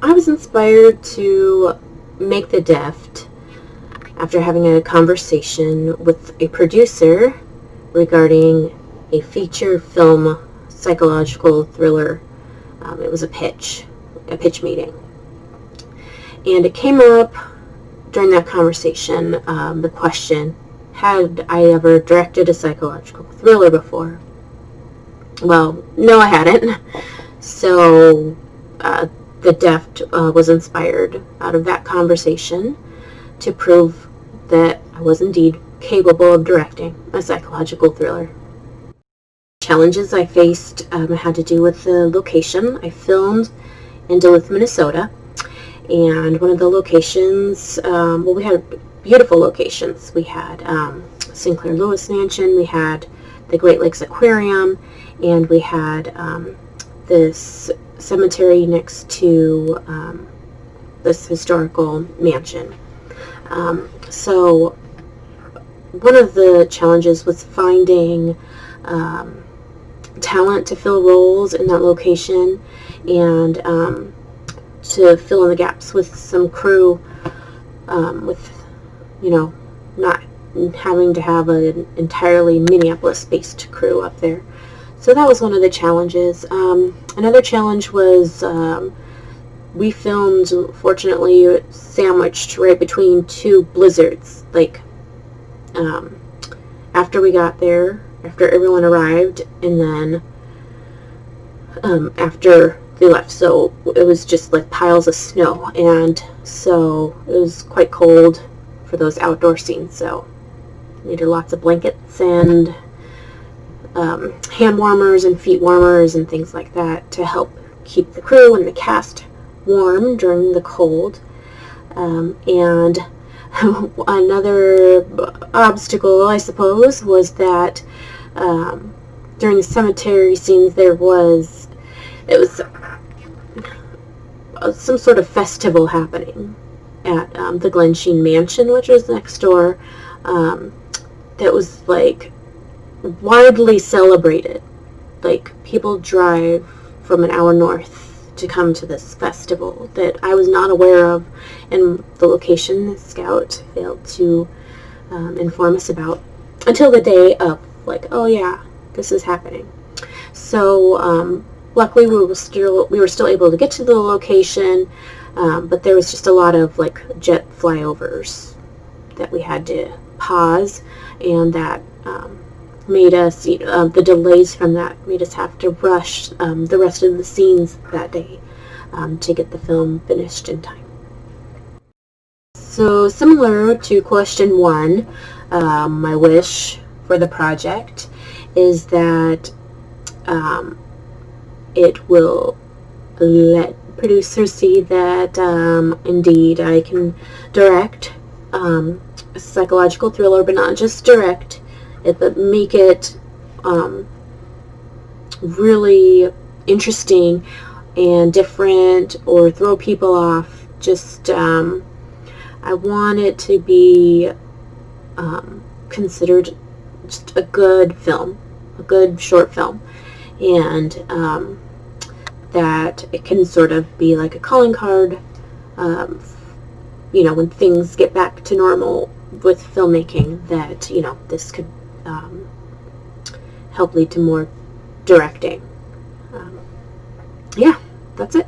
I was inspired to make the Deft after having a conversation with a producer regarding a feature film psychological thriller. It was a pitch meeting. And it came up during that conversation, the question, had I ever directed a psychological thriller before? Well, no, I hadn't. So the Deft was inspired out of that conversation to prove that I was indeed capable of directing a psychological thriller. Challenges I faced had to do with the location. I filmed in Duluth, Minnesota, and one of the locations, we had beautiful locations. We had Sinclair Lewis Mansion, we had the Great Lakes Aquarium, and we had this cemetery next to this historical mansion. So one of the challenges was finding talent to fill roles in that location, and to fill in the gaps with some crew, with, not having to have an entirely Minneapolis-based crew up there. So that was one of the challenges. Another challenge was we filmed, fortunately, sandwiched right between two blizzards. After we got there, after everyone arrived, and then after they left. So it was just like piles of snow, and so it was quite cold for those outdoor scenes. So needed lots of blankets and hand warmers and feet warmers and things like that to help keep the crew and the cast warm during the cold. And another obstacle, I suppose, was that during the cemetery scenes it was some sort of festival happening at the Glen Sheen Mansion, which was next door, that was widely celebrated. People drive from an hour north to come to this festival that I was not aware of, and the location the scout failed to inform us about until the day of, oh yeah, this is happening. So luckily we were still able to get to the location, but there was just a lot of jet flyovers that we had to pause, and that made us, the delays from that made us have to rush the rest of the scenes that day to get the film finished in time. So similar to question 1, my wish for the project is that it will let producers see that indeed I can direct a psychological thriller, but not just direct it, but make it really interesting and different, or throw people off. Just I want it to be considered just a good film, a good short film, and that it can sort of be like a calling card, when things get back to normal with filmmaking, that this could help lead to more directing. Yeah, that's it.